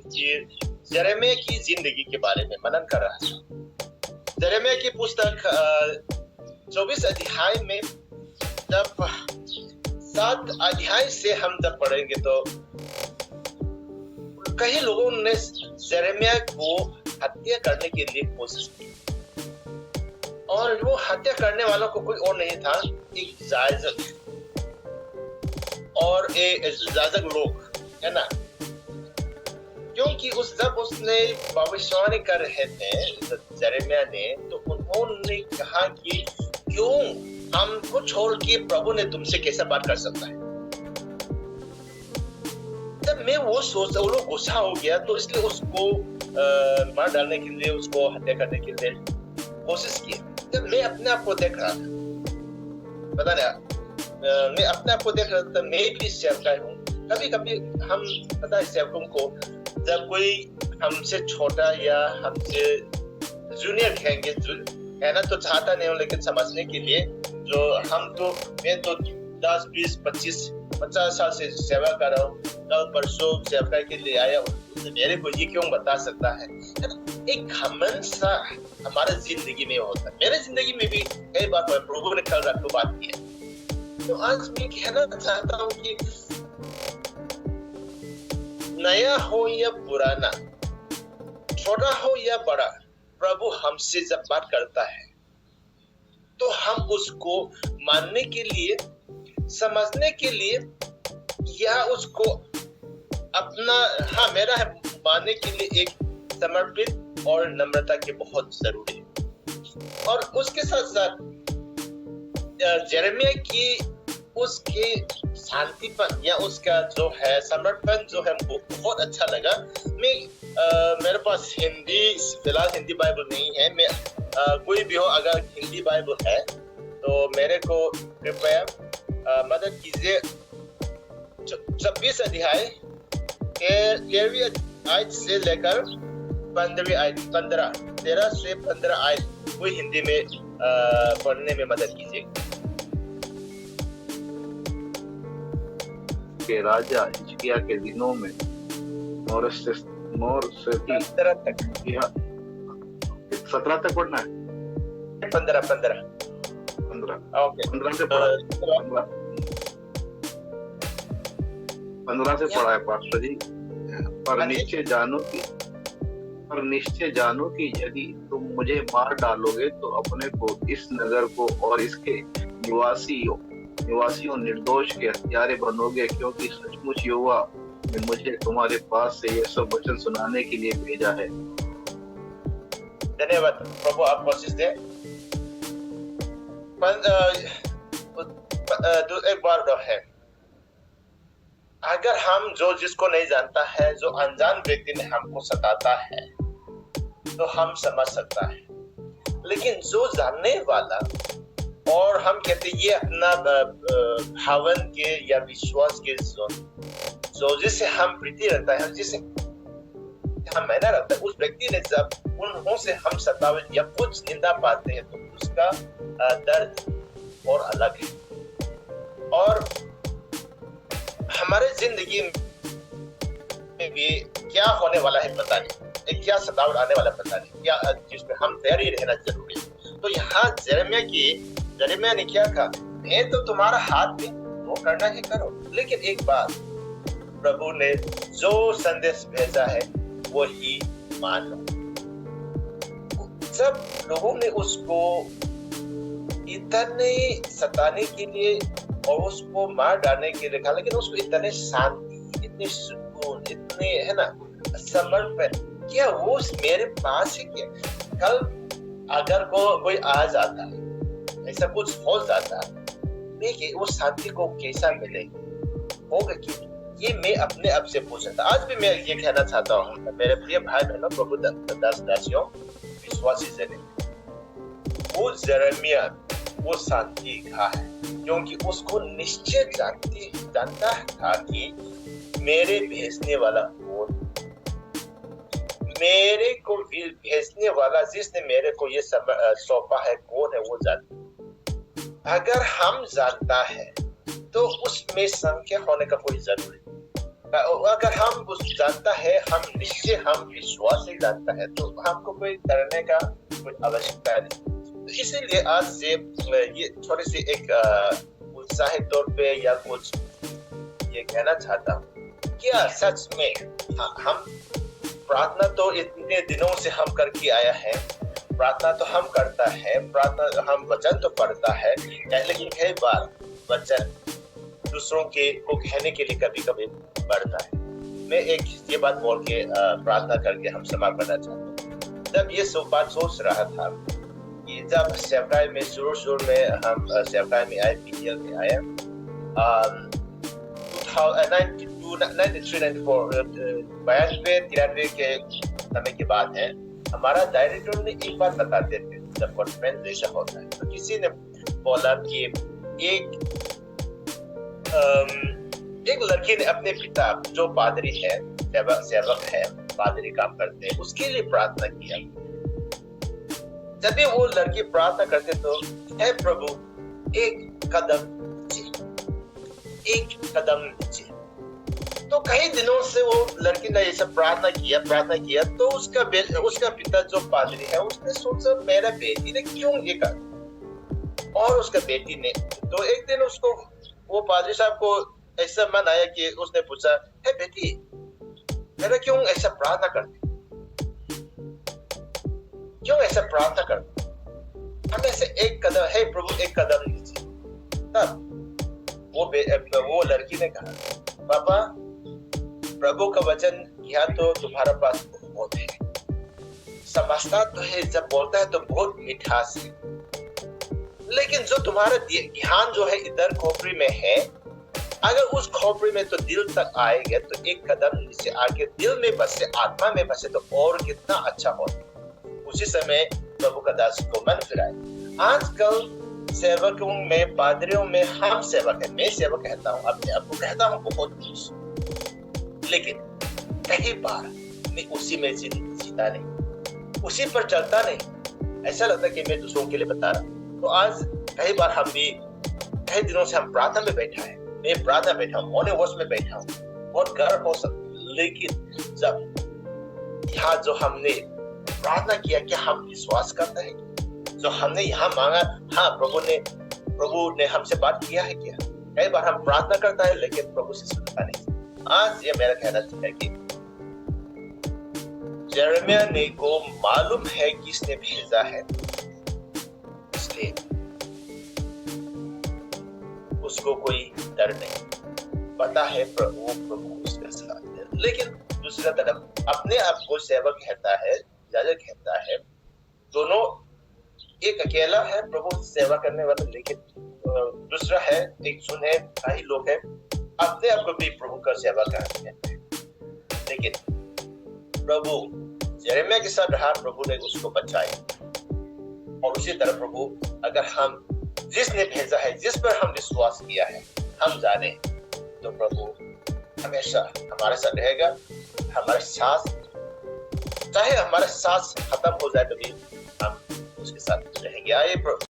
कि यिर्मयाह की जिंदगी के बारे में मनन कर रहा था। यिर्मयाह की पुस्तक 24 अध्याय में जब 7 अध्याय से हम जब पढ़ेंगे तो कई लोगों ने यिर्मयाह को हत्या करने के लिए कोशिश की, और वो हत्या करने वालों को कोई और नहीं था, एक याजक और एक याजक लोग, है ना। क्योंकि जब उसने भविष्यवाणी कर रहे थे यिर्मयाह ने, तो उन्होंने कहा कि क्यों हमको छोड़ के प्रभु ने तुमसे कैसा बात कर सकता है। तब मैं वो लोग गुस्सा हो गया, तो इसलिए उसको मार डालने के लिए, उसको हत्या करने के लिए कोशिश की। जब मैं अपने आप को देख रहा था, पता नहीं, मैं अपने आप को देख रहा था, मैं भी सेवक हूँ। कभी कभी हम, पता है, सेवकों को जब कोई हमसे छोटा या हमसे जूनियर कहेंगे, है ना, तो चाहता नहीं हूँ, लेकिन समझने के लिए जो मैं तो 10, 20, 25, 50 साल से सेवा कर रहा हूँ, 10 वर्षों सेवा के लिए आया हूँ, मेरे को ये क्यों बता सकता है। एक घमंड सा हमारे जिंदगी में होता है। मेरे जिंदगी में भी कई बार प्रभु ने कल रात को बात की है। तो आज मैं कहना चाहता हूँ कि नया हो या पुराना, छोटा हो या बड़ा, प्रभु हमसे जब बात करता है तो हम उसको मानने के लिए, समझने के लिए, या उसको अपना मेरा है मानने के लिए एक समर्पित और नम्रता के बहुत जरूरी है। और उसके साथ साथ यिर्मयाह की उसके शांतिपन या उसका जो है समर्पण जो है वो बहुत अच्छा लगा। मेरे पास फिलहाल हिंदी बाइबल नहीं है। मैं कोई भी हो, अगर हिंदी बाइबल है तो मेरे को कृपया मदद कीजिए। 26 अध्याय के 13वीं आयत से लेकर 15वीं आयत, 13 से 15 आयत कोई हिंदी में पढ़ने में मदद कीजिए। के राजा हिजकिय्याह के दिनों में मोरशेती 17 तक 17 तक पढ़ना है। 15 ओके, 15 से पढ़ा है। 15 से पढ़ा है पास्टर जी। पर निश्चय जानो कि यदि तुम मुझे मार डालोगे तो अपने को, इस नगर को और इसके निवासियों निर्दोष के हत्यारे बनोगे, क्योंकि सचमुच यहोवा ने मुझे तुम्हारे पास से यह सब वचन सुनाने के लिए भेजा है। धन्यवाद प्रभु, आप कोशिश दें। एक बार है, अगर हम जिसको नहीं जानता है, जो अनजान व्यक्ति ने हमको सताता है, तो हम समझ सकता है। लेकिन जो जानने वाला, और हम कहते ये अपना भावन के या विश्वास के जो जिससे हम प्रीति रहता है, जिससे हम मैंने रहता है, उस व्यक्ति ने जब उन्हों से हम सतावे या कुछ निंदा पाते हैं, तो उसका दर्द और अलग है। और हमारे जिंदगी में भी क्या होने वाला है पता नहीं, क्या सतावट आने वाला पता नहीं, क्या जिसमें हम तैयारी रहना जरूरी है। तो यहाँ यिर्मयाह ने क्या कहा, मैं तो तुम्हारा हाथ में, वो करना है करो, लेकिन एक बात, प्रभु ने जो संदेश भेजा है वो ही मान लो। जब लोगों ने उसको इतने सताने के लिए और उसको मार डालने के लिए कहा, लेकिन उसको इतने शांति, इतने सुकून, इतने, है ना, समर्पण, क्या वो मेरे पास है क्या? कल अगर कोई आ जाता है, ऐसा कुछ हो जाता है, देखिए वो शांति को कैसा मिलेगी, होगा कि ये मैं अपने आप से पूछ सकता। आज भी मैं ये कहना चाहता हूँ मेरे प्रिय भाई बहनों, प्रभु दासियों, विश्वासी जने, वो यिर्मयाह वो शांति खा है, क्योंकि उसको निश्चय जानता था कि मेरे भेजने वाला कौन, मेरे को भेजने वाला जिसने मेरे को ये सौंपा है कौन है, वो जानता। अगर हम जानता है तो उसमें संख्या होने का कोई जरूरी नहीं। अगर हम उस जानता है, हम निश्चय हम विश्वास से जानता है, तो हमको कोई डरने का कोई आवश्यकता नहीं। तो इसीलिए आज से ये थोड़ी सी एक उत्साहित तौर पे या कुछ ये कहना चाहता हूँ, क्या सच में हम प्रार्थना तो इतने दिनों से हम करके आया है, प्रार्थना तो हम करता है, प्रार्थना हम वचन तो पढ़ता है, लेकिन कई बार वचन दूसरों के को कहने के लिए कभी कभी बढ़ता है। मैं एक ये बात बोल के प्रार्थना करके हम समाप्त करना चाहता हूँ। जब ये बात सोच रहा था कि जब सेवकाई में शुरू में हम सेवकाई में आए, पीटीएल में आए 93-94 के समय की बात है। हमारा डायरेक्टर ने एक बात बताते थे, जब कॉन्फ्रेंस जैसा होता है तो किसी ने बोला कि एक लड़की ने अपने पिता जो पादरी है, सेवक है, पादरी काम करते हैं, उसके लिए प्रार्थना किया। जब भी वो लड़की प्रार्थना करते तो हे प्रभु एक कदम नीचे। तो कई दिनों से वो लड़की ने ये सब प्रार्थना किया तो उसका पिता जो पादरी है उसने सोचा मेरा बेटी ने क्यों ये कर, और उसका बेटी ने तो एक दिन उसको वो पादरी साहब को ऐसा मन आया कि उसने पूछा, हे बेटी मेरा क्यों ऐसा प्रार्थना करते हम ऐसे एक कदम, हे प्रभु एक कदम लीजिए। तब वो लड़की ने कहा, पापा प्रभु का वचन ज्ञान तो तुम्हारे पास बहुत है, समझता तो है, जब बोलता है तो बहुत मिठास है, लेकिन जो तुम्हारा ध्यान जो है इधर खोपड़ी में है, अगर उस खोपड़ी में तो दिल तक आएगा तो एक कदम नीचे आके दिल में बसे, आत्मा में बसे तो और कितना अच्छा होता। उसी समय प्रभु का दास को मन फिराए। आजकल सेवकों में, पादरियों में हम सेवक है, मैं सेवक कहता हूँ, अपने आप को कहता हूँ बहुत कुछ, लेकिन कई बार मैं उसी में जीता नहीं, उसी पर चलता नहीं। ऐसा लगता है कि मैं दूसरों के लिए बता रहा हूँ। तो आज कई बार हम भी कई दिनों से हम प्रार्थना में बैठा है, मैं प्रार्थना बैठा हूँ, मॉर्निंग वॉच में बैठा हूँ, बहुत गर्व हो सकता, लेकिन जब यहाँ जो हमने प्रार्थना किया, क्या हम विश्वास करते हैं जो हमने यहाँ मांगा? हाँ, प्रभु ने हमसे बात किया है क्या? कई बार हम प्रार्थना करता है लेकिन प्रभु से सुनता नहीं। आज ये मेरा कहना है कि यिर्मयाह ने को मालूम है किसने भेजा है, इसलिए उसको कोई डर नहीं, पता है प्रभु उसके साथ है। लेकिन दूसरा तरफ अपने आप को सेवक कहता है, याजक कहता है, दोनों एक अकेला है प्रभु सेवा करने वाला, लेकिन दूसरा है एक सुने कई लोग हैं अपने आप को भी प्रभु का सेवा करते हैं। लेकिन प्रभु यिर्मयाह के साथ रहा, प्रभु ने उसको बचाया। और उसी तरह प्रभु अगर हम जिसने भेजा है, जिस पर हम विश्वास किया है, हम जाने तो प्रभु हमेशा हमारे साथ रहेगा। हमारे सांस, चाहे हमारा सांस खत्म हो जाए तो भी हम उसके साथ रहेंगे। आइए